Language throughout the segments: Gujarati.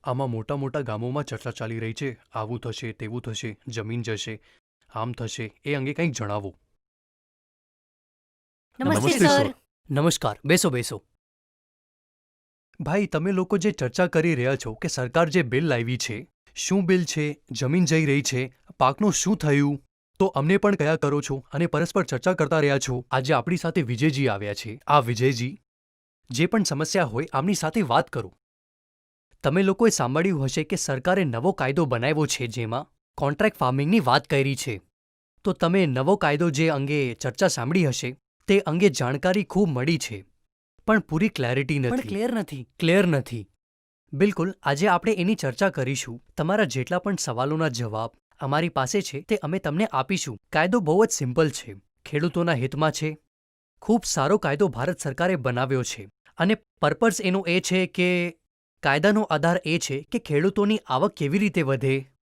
આમાં મોટા મોટા ગામોમાં ચર્ચા ચાલી રહી છે, આવું થશે, તેવું થશે, જમીન જશે, આમ થશે, એ અંગે કંઈક જણાવો. નમસ્તે નમસ્તે, સર. સર. નમસ્કાર, બેસો બેસો. ભાઈ, તમે લોકો જે ચર્ચા કરી રહ્યા છો કે સરકાર જે બિલ લાવી છે, શું બિલ છે, જમીન જઈ રહી છે, પાકનું શું થયું, તો અમને પણ કયા કરો છો અને પરસ્પર ચર્ચા કરતા રહ્યા છો. આજે આપણી સાથે વિજયજી આવ્યા છે. આ વિજયજી, જે પણ સમસ્યા હોય આમની સાથે વાત કરો. તમે લોકોએ સાંભળ્યું હશે કે સરકારે નવો કાયદો બનાવ્યો છે જેમાં કોન્ટ્રાક્ટ ફાર્મિંગની વાત કરી છે. તો તમે નવો કાયદો જે અંગે ચર્ચા સાંભળી હશે તે અંગે જાણકારી ખૂબ મળી છે, પણ પૂરી ક્લેરિટી નથી. ક્લિયર નથી. બિલકુલ, આજે આપણે એની ચર્ચા કરીશું. તમારા જેટલા પણ સવાલોના જવાબ અમારી પાસે છે તે અમે તમને આપીશું. કાયદો બહુ જ સિમ્પલ છે, ખેડૂતોના હિતમાં છે. ખૂબ સારો કાયદો ભારત સરકારે બનાવ્યો છે અને પર્પઝ એનો એ છે કે કાયદાનો આધાર એ છે કે ખેડૂતોની આવક કેવી રીતે વધે,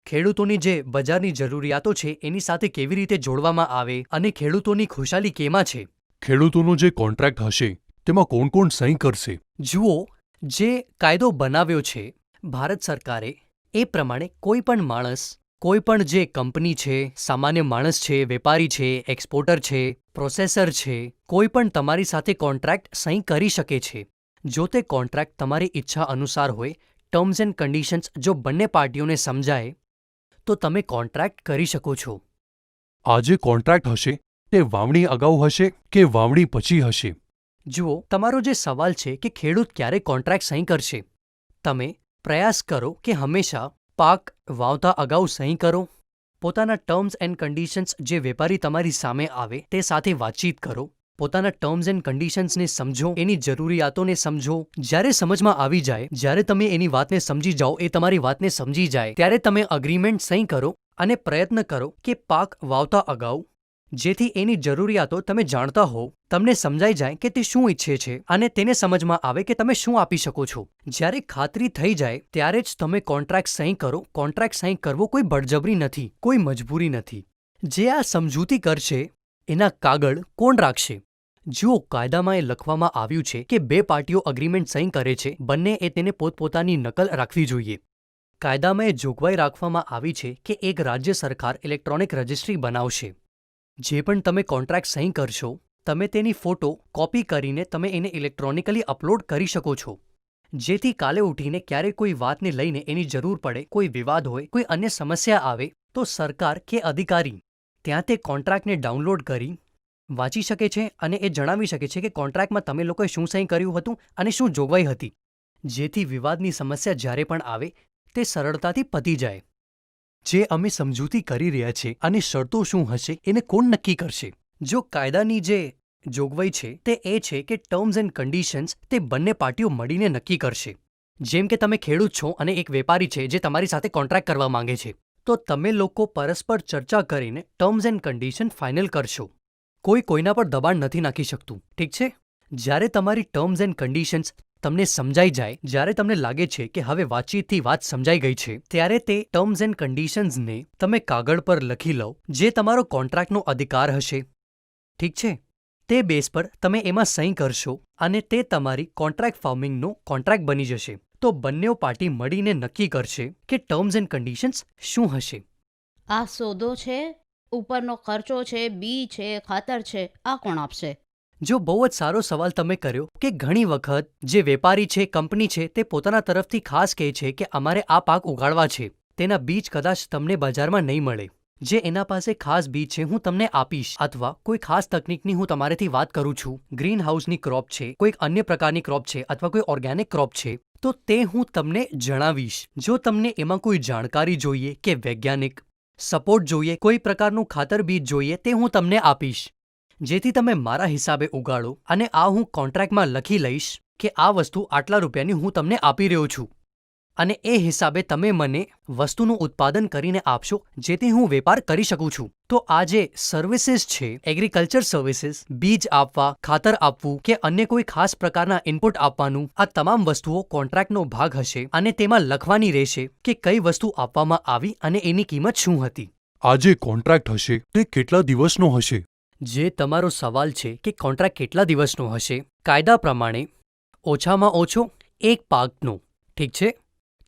ખેડૂતોની જે બજારની જરૂરિયાતો છે એની સાથે કેવી રીતે જોડવામાં આવે અને ખેડૂતોની ખુશાલી કેમાં છે. ખેડૂતોનો જે કોન્ટ્રાક્ટ હશે તેમાં કોણ કોણ સહી કરશે? જુઓ, જે કાયદો બનાવ્યો છે ભારત સરકારે એ પ્રમાણે કોઈ પણ માણસ, કોઈ પણ જે કંપની છે, સામાન્ય માણસ છે, વેપારી છે, એક્સપોર્ટર છે, પ્રોસેસર છે, કોઈ પણ તમારી સાથે કોન્ટ્રાક્ટ સહી કરી શકે છે. જો તે કોન્ટ્રાક્ટ તમારી ઈચ્છા અનુસાર હોય, ટર્મ્સ એન્ડ કન્ડિશન્સ જો બંને પાર્ટીઓને સમજાય તો તમે કોન્ટ્રાક્ટ કરી શકો છો. આ જે કોન્ટ્રાક્ટ હશે તે વાવણી અગાઉ હશે કે વાવણી પછી હશે? જુઓ, તમારો જે સવાલ છે કે ખેડૂત ક્યારે કોન્ટ્રાક્ટ સહી કરશે, તમે પ્રયાસ કરો કે હંમેશા પાક વાવતા અગાઉ સહી કરો. પોતાના ટર્મ્સ એન્ડ કન્ડિશન્સ જે વેપારી તમારી સામે આવે તે સાથે વાતચીત કરો. પોતાના ટર્મ્સ એન્ડ કન્ડિશન્સને સમજો, એની જરૂરિયાતોને સમજો. જ્યારે સમજમાં આવી જાય, જ્યારે તમે એની વાતને સમજી જાઓ, એ તમારી વાતને સમજી જાય, ત્યારે તમે અગ્રીમેન્ટ સહી કરો અને પ્રયત્ન કરો કે પાક વાવતા અગાઉ, જેથી એની જરૂરિયાતો તમે જાણતા હો, તમને સમજાઈ જાય કે તે શું ઈચ્છે છે અને તેને સમજમાં આવે કે તમે શું આપી શકો છો. જ્યારે ખાતરી થઈ જાય ત્યારે જ તમે કોન્ટ્રાક્ટ સહી કરો. કોન્ટ્રાક્ટ સહી કરવો કોઈ બળજબરી નથી, કોઈ મજબૂરી નથી. જે આ સમજૂતી કરશે એના કાગળ કોણ રાખશે? જુઓ, કાયદામાં એ લખવામાં આવ્યું છે કે બે પાર્ટીઓ અગ્રીમેન્ટ સહી કરે છે, બંને એ તેને પોતપોતાની નકલ રાખવી જોઈએ. કાયદામાં એ જોગવાઈ રાખવામાં આવી છે કે એક રાજ્ય સરકાર ઇલેક્ટ્રોનિક રજિસ્ટ્રી બનાવશે. જે પણ તમે કોન્ટ્રાક્ટ સહી કરશો, તમે તેની ફોટો કોપી કરીને તમે એને ઇલેક્ટ્રોનિકલી અપલોડ કરી શકો છો, જેથી કાલે ઉઠીને ક્યારે કોઈ વાતને લઈને એની જરૂર પડે, કોઈ વિવાદ હોય, કોઈ અન્ય સમસ્યા આવે તો સરકાર કે અધિકારી ત્યાં તે કોન્ટ્રાક્ટને ડાઉનલોડ કરી વાંચી શકે છે અને એ જણાવી શકે છે કે કોન્ટ્રાક્ટમાં તમે લોકોએ શું સહી કર્યું હતું અને શું જોગવાઈ હતી, જેથી વિવાદની સમસ્યા જ્યારે પણ આવે તે સરળતાથી પતી જાય. જે અમે સમજૂતી કરી રહ્યા છે અને શરતો શું હશે એને કોણ નક્કી કરશે? જો કાયદાની જે જોગવાઈ છે તે એ છે કે ટર્મ્સ એન્ડ કન્ડિશન્સ તે બંને પાર્ટીઓ મળીને નક્કી કરશે. જેમ કે તમે ખેડૂત છો અને એક વેપારી છે જે તમારી સાથે કોન્ટ્રાક્ટ કરવા માંગે છે, તો તમે લોકો પરસ્પર ચર્ચા કરીને ટર્મ્સ એન્ડ કન્ડિશન ફાઇનલ કરશો. કોઈ કોઈના પર દબાણ નથી નાખી શકતું, ઠીક છે? જ્યારે તમારી ટર્મ્સ એન્ડ કન્ડિશન્સ તમને સમજાઈ જાય, જ્યારે તમને લાગે છે કે હવે વાતચીતથી વાત સમજાઈ ગઈ છે, ત્યારે તે ટર્મ્સ એન્ડ કન્ડિશન્સને તમે કાગળ પર લખી લો, જે તમારો કોન્ટ્રાક્ટનો અધિકાર હશે, ઠીક છે? તે બેઝ પર તમે એમાં સહી કરશો અને તે તમારી કોન્ટ્રાક્ટ ફાર્મિંગનો કોન્ટ્રાક્ટ બની જશે. તો બંને પાર્ટી મળીને નક્કી કરશે કે ટર્મ્સ એન્ડ કન્ડિશન્સ શું હશે. આ સોદો છે, ઉપરનો ખર્ચો છે, બી છે, ખાતર છે, આ કોણ આપશે? જો બહુ જ સારો સવાલ તમે કર્યો કે ઘણી વખત જે વેપારી છે, કંપની છે, તે પોતાના તરફથી ખાસ કહે છે કે અમારે આ પાક ઉગાડવા છે, તેના બીજ કદાચ તમને બજારમાં નહીં મળે. જે એના પાસે ખાસ બીજ છે હું તમને આપીશ, અથવા કોઈ ખાસ તકનિકની હું તમારેથી વાત કરું છું, ગ્રીન હાઉસની ક્રોપ છે, કોઈક અન્ય પ્રકારની ક્રોપ છે અથવા કોઈ ઓર્ગેનિક ક્રોપ છે, તો તે હું તમને જણાવીશ. જો તમને એમાં કોઈ જાણકારી જોઈએ કે વૈજ્ઞાનિક સપોર્ટ જોઈએ, કોઈ પ્રકારનું ખાતર બીજ જોઈએ, તે હું તમને આપીશ, જેથી તમે મારા હિસાબે ઉગાડો અને આ હું કોન્ટ્રાક્ટમાં લખી લઈશ કે આ વસ્તુ આટલા રૂપિયાની હું તમને આપી રહ્યો છું અને એ હિસાબે તમે મને વસ્તુનું ઉત્પાદન કરીને આપશો, જેથી હું વેપાર કરી શકું છું. તો આ જે સર્વિસીસ છે, એગ્રીકલ્ચર સર્વિસીસ, બીજ આપવા, ખાતર આપવું કે અન્ય કોઈ ખાસ પ્રકારના ઇનપુટ આપવાનું, આ તમામ વસ્તુઓ કોન્ટ્રાક્ટનો ભાગ હશે અને તેમાં લખવાની રહેશે કે કઈ વસ્તુ આપવામાં આવી અને એની કિંમત શું હતી. આ જે કોન્ટ્રાક્ટ હશે તે કેટલા દિવસનો હશે? જે તમારો સવાલ છે કે કોન્ટ્રાક્ટ કેટલા દિવસનો હશે, કાયદા પ્રમાણે ઓછામાં ઓછો એક પાકનો, ઠીક છે?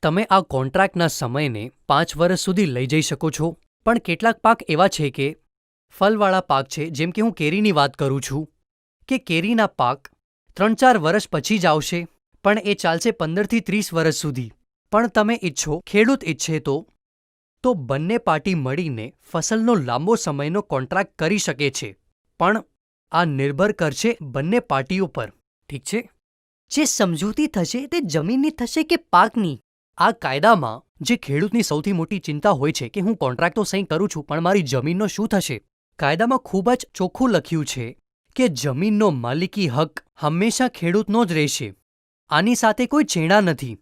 તમે આ કોન્ટ્રાક્ટના સમયને 5 વર્ષ સુધી લઈ જઈ શકો છો, પણ કેટલાક પાક એવા છે કે ફલવાળા પાક છે, જેમ કે હું કેરીની વાત કરું છું કે કેરીના પાક 3-4 વર્ષ પછી જ આવશે, પણ એ ચાલશે 15થી 30 વર્ષ સુધી. પણ તમે ઈચ્છો, ખેડૂત ઈચ્છે તો બંને પાર્ટી મળીને ફસલનો લાંબો સમયનો કોન્ટ્રાક્ટ કરી શકે છે, પણ આ નિર્ભર કરશે બંને પાર્ટીઓ પર. ઠીક છે? જે સમજૂતી થશે તે જમીનની થશે કે પાકની? આ કાયદામાં જે ખેડૂતની સૌથી મોટી ચિંતા હોય છે કે હું કોન્ટ્રાક્ટ તો સહી કરું છું, પણ મારી જમીનનો શું થશે? કાયદામાં ખૂબ જ ચોખ્ખું લખ્યું છે કે જમીનનો માલિકી હક હંમેશા ખેડૂતનો જ રહેશે. આની સાથે કોઈ ચેડા નથી.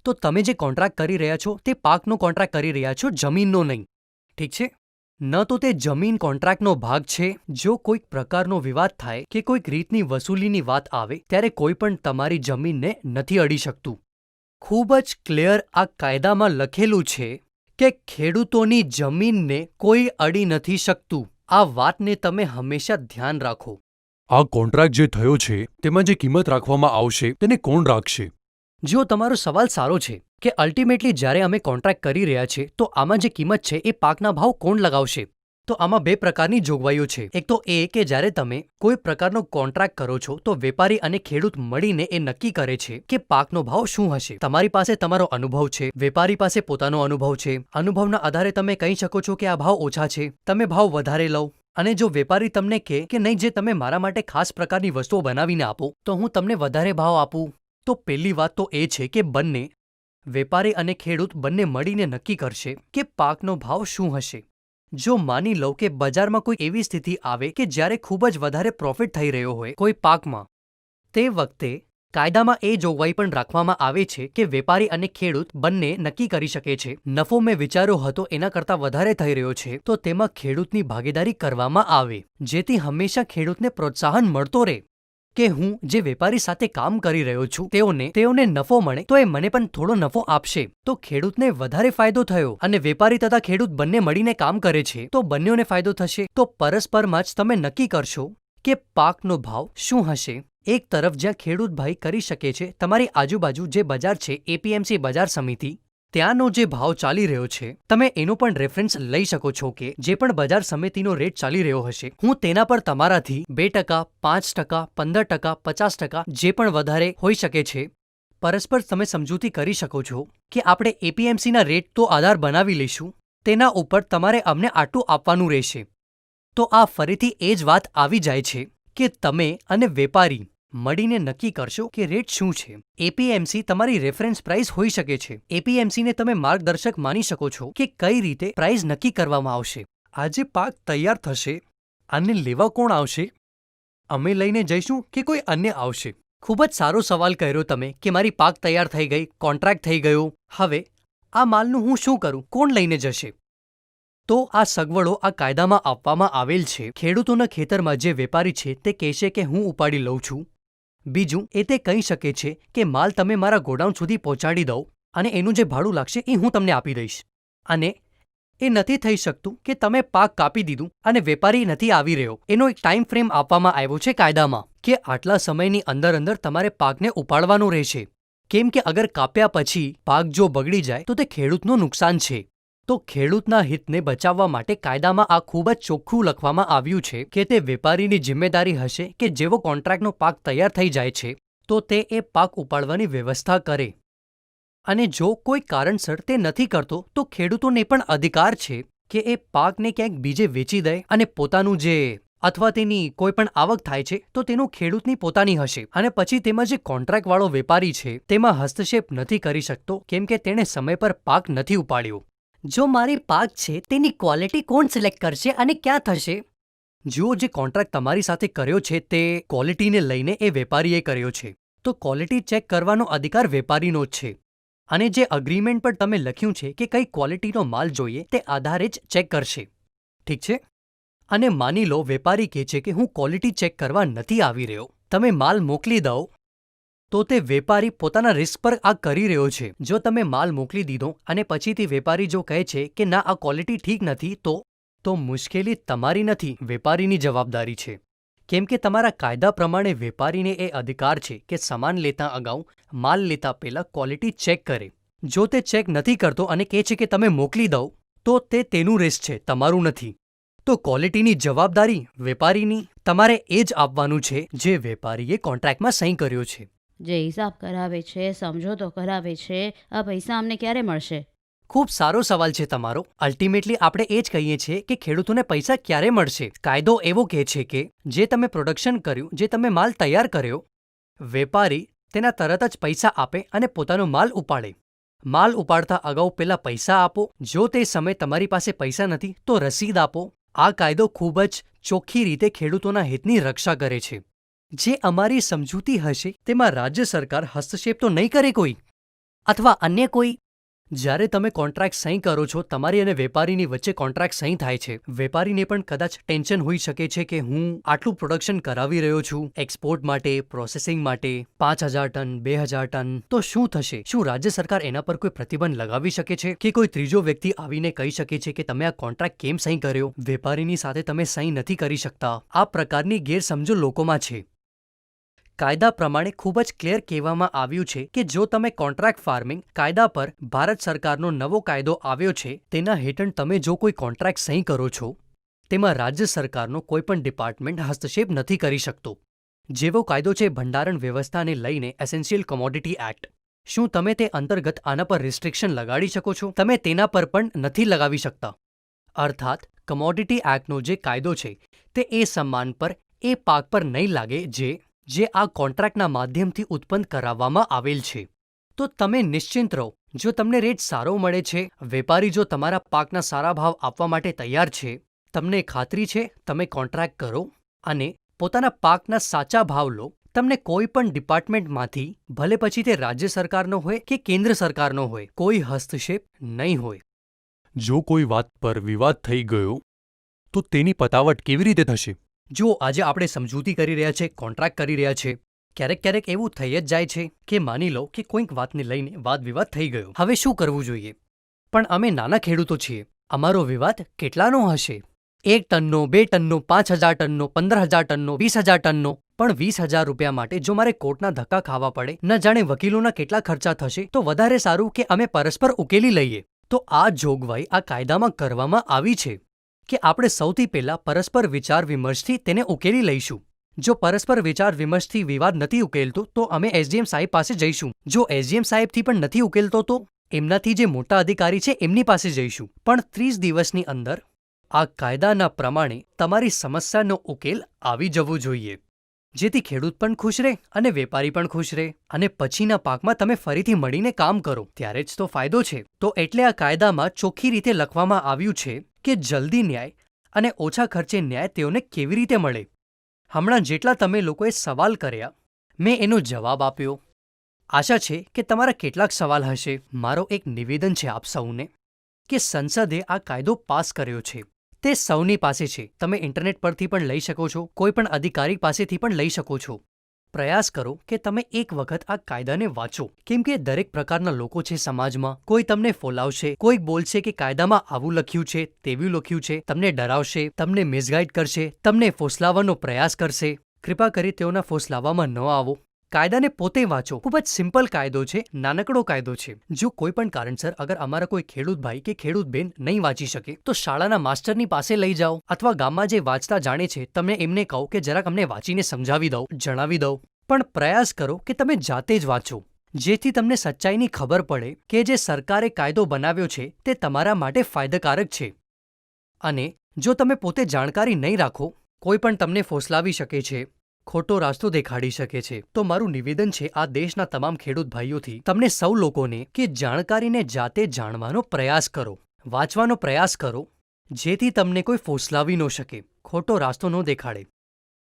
તો તમે જે કોન્ટ્રાક્ટ કરી રહ્યા છો તે પાકનો કોન્ટ્રાક્ટ કરી રહ્યા છો, જમીનનો નહીં. ઠીક છે? ન તો તે જમીન કોન્ટ્રાક્ટનો ભાગ છે. જો કોઈક પ્રકારનો વિવાદ થાય કે કોઈક રીતની વસૂલીની વાત આવે ત્યારે કોઈ પણ તમારી જમીનને નથી અડી શકતું. ખૂબ જ ક્લિયર આ કાયદામાં લખેલું છે કે ખેડૂતોની જમીનને કોઈ અડી નથી શકતું. આ વાતને તમે હંમેશા ધ્યાન રાખો. આ કોન્ટ્રાક્ટ જે થયો છે તેમાં જે કિંમત રાખવામાં આવશે તેને કોણ રાખશે? જો તમારો સવાલ સારો છે કે અલ્ટિમેટલી જ્યારે અમે કોન્ટ્રાક્ટ કરી રહ્યા છીએ તો આમાં જે કિંમત છે એ પાકના ભાવ કોણ લગાવશે, તો આમાં 2 પ્રકારની જોગવાઈઓ છે. એક તો એ કે જ્યારે તમે કોઈ પ્રકારનો કોન્ટ્રાક્ટ કરો છો તો વેપારી અને ખેડૂત મળીને એ નક્કી કરે છે કે પાકનો ભાવ શું હશે. તમારી પાસે તમારો અનુભવ છે, વેપારી પાસે પોતાનો અનુભવ છે. અનુભવના આધારે તમે કહી શકો છો કે આ ભાવ ઓછા છે, તમે ભાવ વધારે લો. અને જો વેપારી તમને કહે કે નહીં, જે તમે મારા માટે ખાસ પ્રકારની વસ્તુઓ બનાવીને આપો તો હું તમને વધારે ભાવ આપું, તો પહેલી વાત તો એ છે કે બંને વેપારી અને ખેડૂત બંને મળીને નક્કી કરશે કે પાકનો ભાવ શું હશે. જો માની લો કે બજારમાં કોઈ એવી સ્થિતિ આવે કે જ્યારે ખૂબ જ વધારે પ્રોફિટ થઈ રહ્યો હોય કોઈ પાકમાં, તે વખતે કાયદામાં એ જોગવાઈ પણ રાખવામાં આવે છે કે વેપારી અને ખેડૂત બંને નક્કી કરી શકે છે નફો મેં વિચાર્યો હતો એના કરતાં વધારે થઈ રહ્યો છે તો તેમાં ખેડૂતની ભાગીદારી કરવામાં આવે, જેથી હંમેશા ખેડૂતને પ્રોત્સાહન મળતો રહે કે હું જે વેપારી સાથે કામ કરી રહ્યો છું તેઓને નફો મળે તો એ મને પણ થોડો નફો આપશે, તો ખેડૂતને વધારે ફાયદો થયો. અને વેપારી તથા ખેડૂત બંને મળીને કામ કરે છે તો બંનેઓને ફાયદો થશે. તો પરસ્પરમાં જ તમે નક્કી કરશો કે પાકનો ભાવ શું હશે. એક તરફ જ્યાં ખેડૂત ભાઈ કરી શકે છે, તમારી આજુબાજુ જે બજાર છે એપીએમસી બજાર સમિતિ, ત્યાંનો જે ભાવ ચાલી રહ્યો છે તમે એનો પણ રેફરન્સ લઈ શકો છો કે જે પણ બજાર સમિતિનો રેટ ચાલી રહ્યો હશે હું તેના પર તમારાથી 2%, 5%, 15%, 50% જે પણ વધારે હોઈ શકે છે પરસ્પર તમે સમજૂતી કરી શકો છો કે આપણે એપીએમસીના રેટ તો આધાર બનાવી લઈશું, તેના ઉપર તમારે અમને આટલું આપવાનું રહેશે. તો આ ફરીથી એ જ વાત આવી જાય છે કે તમે અને વેપારી મળીને નક્કી કરશો કે રેટ શું છે. એપીએમસી તમારી રેફરન્સ પ્રાઇસ હોઈ શકે છે. એપીએમસીને તમે માર્ગદર્શક માની શકો છો કે કઈ રીતે પ્રાઇસ નક્કી કરવામાં આવશે. આજે પાક તૈયાર થશે, આને લેવા કોણ આવશે? અમે લઈને જઈશું કે કોઈ અન્ય આવશે? ખૂબ જ સારો સવાલ કર્યો તમે કે મારી પાક તૈયાર થઈ ગઈ, કોન્ટ્રાક્ટ થઈ ગયો, હવે આ માલનું હું શું કરું, કોણ લઈને જશે? તો આ સગવડો આ કાયદામાં આપવામાં આવેલ છે. ખેડૂતોના ખેતરમાં જે વેપારી છે તે કહેશે કે હું ઉપાડી લઉં છું. બીજું એ તે કહી શકે છે કે માલ તમે મારા ગોડાઉન સુધી પહોંચાડી દો અને એનું જે ભાડું લાગશે એ હું તમને આપી દઈશ. અને એ નથી થઈ શકતું કે તમે પાક કાપી દીધું અને વેપારી નથી આવી રહ્યો. એનો એક ટાઈમ ફ્રેમ આપવામાં આવ્યો છે કાયદામાં કે આટલા સમયની અંદર તમારે પાકને ઉપાડવાનો રહેશે. કેમ કે અગર કાપ્યા પછી પાક જો બગડી જાય તો તે ખેડૂતનું નુકસાન છે. તો ખેડૂતના હિતને બચાવવા માટે કાયદામાં આ ખૂબ જ ચોખ્ખું લખવામાં આવ્યું છે કે તે વેપારીની જિમ્મેદારી હશે કે જેવો કોન્ટ્રાક્ટનો પાક તૈયાર થઈ જાય છે તો તે એ પાક ઉપાડવાની વ્યવસ્થા કરે. અને જો કોઈ કારણસર તે નથી કરતો તો ખેડૂતોને પણ અધિકાર છે કે એ પાકને ક્યાંક બીજે વેચી દે અને પોતાનું જે અથવા તેની કોઈ પણ આવક થાય છે તો તેનું ખેડૂતની પોતાની હશે. અને પછી તેમાં જે કોન્ટ્રાક્ટવાળો વેપારી છે તેમાં હસ્તક્ષેપ નથી કરી શકતો કેમ કે તેણે સમય પર પાક નથી ઉપાડ્યો. જો મારી પાક છે તેની ક્વોલિટી કોણ સિલેક્ટ કરશે અને ક્યાં થશે? જુઓ, જે કોન્ટ્રાક્ટ તમારી સાથે કર્યો છે તે ક્વોલિટીને લઈને એ વેપારીએ કર્યો છે, તો ક્વોલિટી ચેક કરવાનો અધિકાર વેપારીનો જ છે. અને જે અગ્રીમેન્ટ પર તમે લખ્યું છે કે કઈ ક્વોલિટીનો માલ જોઈએ તે આધારે જ ચેક કરશે. ઠીક છે? અને માની લો વેપારી કહે છે કે હું ક્વોલિટી ચેક કરવા નથી આવી રહ્યો, તમે માલ મોકલી દો, તો તે વેપારી પોતાના રિસ્ક પર આ કરી રહ્યો છે. જો તમે માલ મોકલી દીધો અને પછીથી વેપારી જો કહે છે કે ના આ ક્વોલિટી ઠીક નથી તો મુશ્કેલી તમારી નથી, વેપારીની જવાબદારી છે. કેમ કે તમારા કાયદા પ્રમાણે વેપારીને એ અધિકાર છે કે સામાન લેતા અગાઉ માલ લેતા પહેલા ક્વોલિટી ચેક કરે. જો તે ચેક નથી કરતો અને કહે છે કે તમે મોકલી દો, તો તે તેનું રિસ્ક છે, તમારું નથી. તો ક્વોલિટીની જવાબદારી વેપારીની. તમારે એ જ આપવાનું છે જે વેપારીએ કોન્ટ્રાક્ટમાં સહી કર્યો છે. જે હિસાબ કરાવે છે, સમજોતો કરાવે છે, આ પૈસા અમને ક્યારે મળશે? ખૂબ સારો સવાલ છે તમારો. અલ્ટિમેટલી આપણે એ જ કહીએ છીએ કે ખેડૂતોને પૈસા ક્યારે મળશે. કાયદો એવો કહે છે કે જે તમે પ્રોડક્શન કર્યું, જે તમે માલ તૈયાર કર્યો, વેપારી તેના તરત જ પૈસા આપે અને પોતાનો માલ ઉપાડે. માલ ઉપાડતા અગાઉ પહેલા પૈસા આપો. જો તે સમયે તમારી પાસે પૈસા નથી તો રસીદ આપો. આ કાયદો ખૂબ જ ચોખ્ખી રીતે ખેડૂતોના હિતની રક્ષા કરે છે. જે અમારી સમજૂતી હશે તેમાં રાજ્ય સરકાર હસ્તક્ષેપ તો નહીં કરે કોઈ, અથવા અન્ય કોઈ. જ્યારે તમે કોન્ટ્રાક્ટ સહી કરો છો, તમારી અને વેપારીની વચ્ચે કોન્ટ્રાક્ટ સહી થાય છે. વેપારીને પણ કદાચ ટેન્શન હોઈ શકે છે કે હું આટલું પ્રોડક્શન કરાવી રહ્યો છું એક્સપોર્ટ માટે, પ્રોસેસિંગ માટે, 5,000 ટન, 2,000 ટન, તો શું થશે? શું રાજ્ય સરકાર એના પર કોઈ પ્રતિબંધ લગાવી શકે છે કે કોઈ ત્રીજો વ્યક્તિ આવીને કહી શકે છે કે તમે આ કોન્ટ્રાક્ટ કેમ સહી કર્યો? વેપારીની સાથે તમે સહી નથી કરી શકતા. આ પ્રકારની ગેરસમજો લોકોમાં છે. કાયદા પ્રમાણે ખૂબ જ ક્લિયર કહેવામાં આવ્યું છે કે જો તમે કોન્ટ્રાક્ટ ફાર્મિંગ કાયદા પર ભારત સરકારનો નવો કાયદો આવ્યો છે તેના હેઠળ તમે જો કોઈ કોન્ટ્રાક્ટ સહી કરો છો, તેમાં રાજ્ય સરકારનો કોઈ પણ ડિપાર્ટમેન્ટ હસ્તક્ષેપ નથી કરી શકતો. જેવો કાયદો છે ભંડારણ વ્યવસ્થાને લઈને એસેન્શિયલ કોમોડિટી એક્ટ. શું તમે તે અંતર્ગત આના પર રિસ્ટ્રિક્શન લગાડી શકો છો? તમે તેના પર પણ નથી લગાવી શકતા. અર્થાત કમોડિટી એક્ટનો જે કાયદો છે તે એ સામાન પર, એ પાક પર નહીં લાગે જે આ કોન્ટ્રાક્ટના માધ્યમથી ઉત્પન્ન કરાવવામાં આવેલ છે. તો તમે નિશ્ચિંત રહો. જો તમને રેટ સારો મળે છે, વેપારી જો તમારા પાકના સારા ભાવ આપવા માટે તૈયાર છે, તમને ખાતરી છે, તમે કોન્ટ્રાક્ટ કરો અને પોતાના પાકના સાચા ભાવ લો. તમને કોઈ પણ ડિપાર્ટમેન્ટમાંથી, ભલે પછી તે રાજ્ય સરકારનો હોય કે કેન્દ્ર સરકારનો હોય, કોઈ હસ્તક્ષેપ નહીં હોય. જો કોઈ વાત પર વિવાદ થઈ ગયો તો તેની પતાવટ કેવી રીતે થશે? જો આજે આપણે સમજૂતી કરી રહ્યા છે, કોન્ટ્રાક્ટ કરી રહ્યા છે, ક્યારેક એવું થઈ જ જાય છે કે માની લો કે કોઈક વાતને લઈને વાદ વિવાદ થઈ ગયો. હવે શું કરવું જોઈએ? પણ અમે નાના ખેડૂતો છીએ. અમારો વિવાદ કેટલાનો હશે? 1 ટનનો, 2 ટનનો, 5,000 ટનનો, 15,000 ટનનો, 20,000 ટનનો. પણ 20,000 રૂપિયા માટે જો મારે કોર્ટના ધક્કા ખાવા પડે, ન જાણે વકીલોના કેટલા ખર્ચા થશે, તો વધારે સારું કે અમે પરસ્પર ઉકેલી લઈએ. તો આ જોગવાઈ આ કાયદામાં કરવામાં આવી છે કે આપણે સૌથી પહેલા પરસ્પર વિચાર વિમર્શથી તેને ઉકેલી લઈશું. જો પરસ્પર વિચાર વિમર્શથી વિવાદ નથી ઉકેલતો તો અમે એસડીએમ સાહેબ પાસે જઈશું. જો એસડીએમ સાહેબથી પણ નથી ઉકેલતો તો એમનાથી જે મોટા અધિકારી છે એમની પાસે જઈશું. પણ 30 દિવસની અંદર આ કાયદાના પ્રમાણે તમારી સમસ્યાનો ઉકેલ આવી જવો જોઈએ, જેથી ખેડૂત પણ ખુશ રહે અને વેપારી પણ ખુશ રહે અને પછીના પાકમાં તમે ફરીથી મળીને કામ કરો, ત્યારે જ તો ફાયદો છે. તો એટલે આ કાયદામાં ચોખ્ખી રીતે લખવામાં આવ્યું છે કે જલ્દી ન્યાય અને ઓછા ખર્ચે ન્યાય તેઓને કેવી રીતે મળે. હમણાં જેટલા તમે લોકોએ સવાલ કર્યા, મેં એનો જવાબ આપ્યો. આશા છે કે તમારા કેટલાક સવાલ હશે. મારો એક નિવેદન છે આપ સૌને કે સંસદે આ કાયદો પાસ કર્યો છે, તે સૌની પાસે છે. તમે ઇન્ટરનેટ પરથી પણ લઈ શકો છો, કોઈ પણ અધિકારી પાસેથી પણ લઈ શકો છો. પ્રયાસ કરો કે તમે એક વખત આ કાયદાને વાંચો, કેમ કે દરેક પ્રકારના લોકો છે સમાજમાં. કોઈ તમને ફોલાવશે, કોઈક બોલશે કે કાયદામાં આવું લખ્યું છે, તેવું લખ્યું છે, તમને ડરાવશે, તમને મિસગાઈડ કરશે, તમને ફોસલાવવાનો પ્રયાસ કરશે. કૃપા કરી તેઓના ફોસલાવામાં ન આવો. કાયદાને પોતે વાંચો. ખૂબ જ સિમ્પલ કાયદો છે, નાનકડો કાયદો છે. જો કોઈ પણ કારણસર અગર અમારા કોઈ ખેડૂત ભાઈ કે ખેડૂત બેન નહીં વાંચી શકે તો શાળાના માસ્ટરની પાસે લઈ જાઓ, અથવા ગામમાં જે વાંચતા જાણે છે તમે એમને કહો કે જરાક અમને વાંચીને સમજાવી દો, જણાવી દો. પણ પ્રયાસ કરો કે તમે જાતે જ વાંચો, જેથી તમને સચ્ચાઈની ખબર પડે કે જે સરકારે કાયદો બનાવ્યો છે તે તમારા માટે ફાયદાકારક છે. અને જો તમે પોતે જાણકારી નહીં રાખો, કોઈ પણ તમને ફોસલાવી શકે છે, ખોટો રાસ્તો દેખાડી શકે છે. તો મારું નિવેદન છે આ દેશના તમામ ખેડૂત ભાઈઓથી, તમને સૌ લોકોને, કે જાણકારીને જાતે જાણવાનો પ્રયાસ કરો, વાંચવાનો પ્રયાસ કરો, જેથી તમને કોઈ ફોસલાવી ન શકે, ખોટો રાસ્તો ન દેખાડે.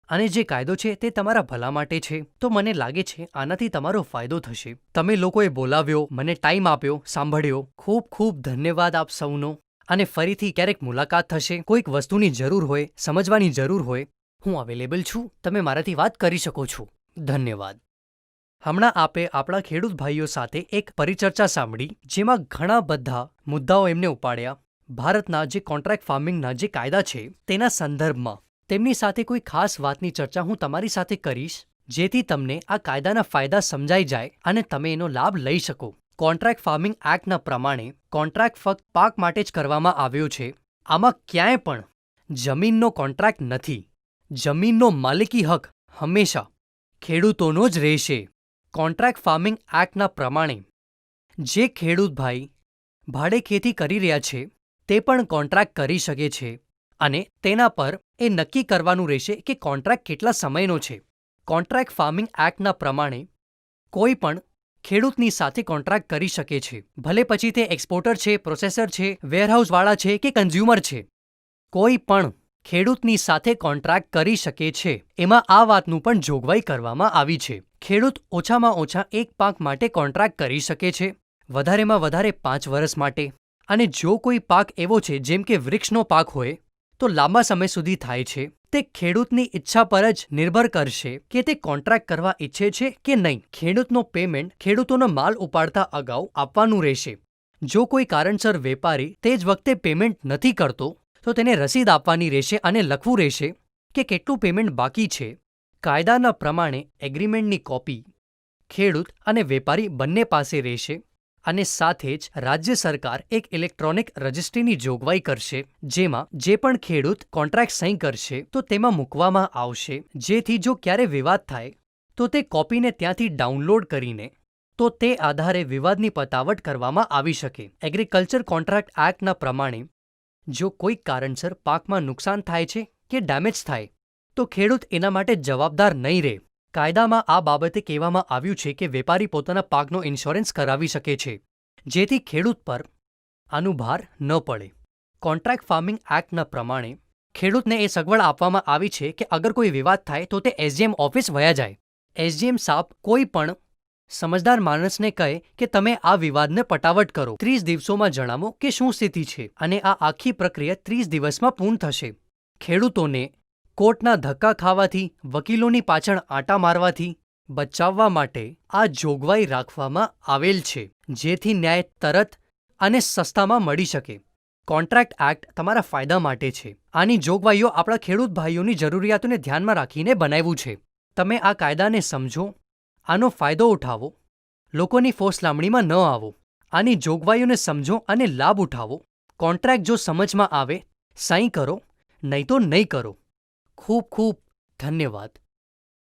અને જે કાયદો છે તે તમારા ભલા માટે છે. તો મને લાગે છે આનાથી તમારો ફાયદો થશે. તમે લોકોએ બોલાવ્યો, મને ટાઈમ આપ્યો, સાંભળ્યો, ખૂબ ખૂબ ધન્યવાદ આપ સૌનો. અને ફરીથી ક્યારેક મુલાકાત થશે. કોઈક વસ્તુની જરૂર હોય, સમજવાની જરૂર હોય, હું અવેલેબલ છું. તમે મારાથી વાત કરી શકો છો. ધન્યવાદ. હમણાં આપે આપણા ખેડૂત ભાઈઓ સાથે એક પરિચર્ચા સાંભળી, જેમાં ઘણા બધા મુદ્દાઓ એમને ઉપાડ્યા. ભારતના જે કોન્ટ્રાક્ટ ફાર્મિંગના જે કાયદા છે તેના સંદર્ભમાં તેમની સાથે કોઈ ખાસ વાતની ચર્ચા હું તમારી સાથે કરીશ, જેથી તમને આ કાયદાના ફાયદા સમજાઈ જાય અને તમે એનો લાભ લઈ શકો. કોન્ટ્રાક્ટ ફાર્મિંગ એક્ટના પ્રમાણે કોન્ટ્રાક્ટ ફક્ત પાક માટે જ કરવામાં આવ્યો છે. આમાં ક્યાંય પણ જમીનનો કોન્ટ્રાક્ટ નથી. જમીનનો માલિકી હક હંમેશા ખેડૂતોનો જ રહેશે. કોન્ટ્રાક્ટ ફાર્મિંગ એક્ટના પ્રમાણે જે ખેડૂત ભાઈ ભાડે ખેતી કરી રહ્યા છે તે પણ કોન્ટ્રાક્ટ કરી શકે છે અને તેના પર એ નક્કી કરવાનું રહેશે કે કોન્ટ્રાક્ટ કેટલા સમયનો છે. કોન્ટ્રાક્ટ ફાર્મિંગ એક્ટના પ્રમાણે કોઈ પણ ખેડૂતની સાથે કોન્ટ્રાક્ટ કરી શકે છે, ભલે પછી તે એક્સપોર્ટર છે, પ્રોસેસર છે, વેરહાઉસવાળા છે કે કન્ઝ્યુમર છે. કોઈ પણ ખેડૂતની સાથે કોન્ટ્રાક્ટ કરી શકે છે. એમાં આ વાતનું પણ જોગવાઈ કરવામાં આવી છે. ખેડૂત ઓછામાં ઓછા એક પાક માટે કોન્ટ્રાક્ટ કરી શકે છે, વધારેમાં વધારે 5 વર્ષ માટે. અને જો કોઈ પાક એવો છે જેમ કે વૃક્ષનો પાક હોય તો લાંબા સમય સુધી થાય છે. તે ખેડૂતની ઈચ્છા પર જ નિર્ભર કરશે કે તે કોન્ટ્રાક્ટ કરવા ઈચ્છે છે કે નહીં. ખેડૂતનો પેમેન્ટ ખેડૂતોનો માલ ઉપાડતા અગાઉ આપવાનું રહેશે. જો કોઈ કારણસર વેપારી તે જ વખતે પેમેન્ટ નથી કરતો તો તેને રસીદ આપવાની રહેશે અને લખવું રહેશે કે કેટલું પેમેન્ટ બાકી છે. કાયદાના પ્રમાણે એગ્રીમેન્ટની કોપી ખેડૂત અને વેપારી બંને પાસે રહેશે અને સાથે જ રાજ્ય સરકાર એક ઇલેક્ટ્રોનિક રજિસ્ટ્રીની જોગવાઈ કરશે જેમાં જે પણ ખેડૂત કોન્ટ્રાક્ટ સહી કરશે તો તેમાં મૂકવામાં આવશે, જેથી જો ક્યારે વિવાદ થાય તો તે કોપીને ત્યાંથી ડાઉનલોડ કરીને તો તે આધારે વિવાદની પતાવટ કરવામાં આવી શકે. એગ્રીકલ્ચર કોન્ટ્રાક્ટ એક્ટના પ્રમાણે જો કોઈ કારણસર પાકમાં નુકસાન થાય છે કે ડેમેજ થાય તો ખેડૂત એના માટે જવાબદાર નહીં રહે. કાયદામાં આ બાબતે કહેવામાં આવ્યું છે કે વેપારી પોતાના પાકનો ઇન્સ્યોરન્સ કરાવી શકે છે, જેથી ખેડૂત પર આનું ભાર ન પડે. કોન્ટ્રાક્ટ ફાર્મિંગ એક્ટના પ્રમાણે ખેડૂતને એ સગવડ આપવામાં આવી છે કે અગર કોઈ વિવાદ થાય તો તે એસડીએમ ઓફિસ વયા જાય. એસડીએમ સાહેબ કોઈ પણ સમજદાર માણસને કહે કે તમે આ વિવાદને પટાવટ કરો, 30 દિવસોમાં જણાવો કે શું સ્થિતિ છે અને આ આખી પ્રક્રિયા 30 દિવસમાં પૂર્ણ થશે. ખેડૂતોને કોર્ટના ધક્કા ખાવાથી, વકીલોની પાછળ આંટા મારવાથી બચાવવા માટે આ જોગવાઈ રાખવામાં આવેલ છે, જેથી ન્યાય તરત અને સસ્તામાં મળી શકે. કોન્ટ્રાક્ટ એક્ટ તમારા ફાયદા માટે છે. આની જોગવાઈઓ આપણા ખેડૂત ભાઈઓની જરૂરિયાતોને ધ્યાનમાં રાખીને બનાવ્યું છે. તમે આ કાયદાને સમજો, આનો ફાયદો ઉઠાવો, લોકોની ફોસલામણીમાં ન આવો. આની જોગવાઈઓને સમજો અને લાભ ઉઠાવો. કોન્ટ્રાક્ટ જો સમજમાં આવે સહી કરો, નહીં તો નહીં કરો. ખૂબ ખૂબ ધન્યવાદ.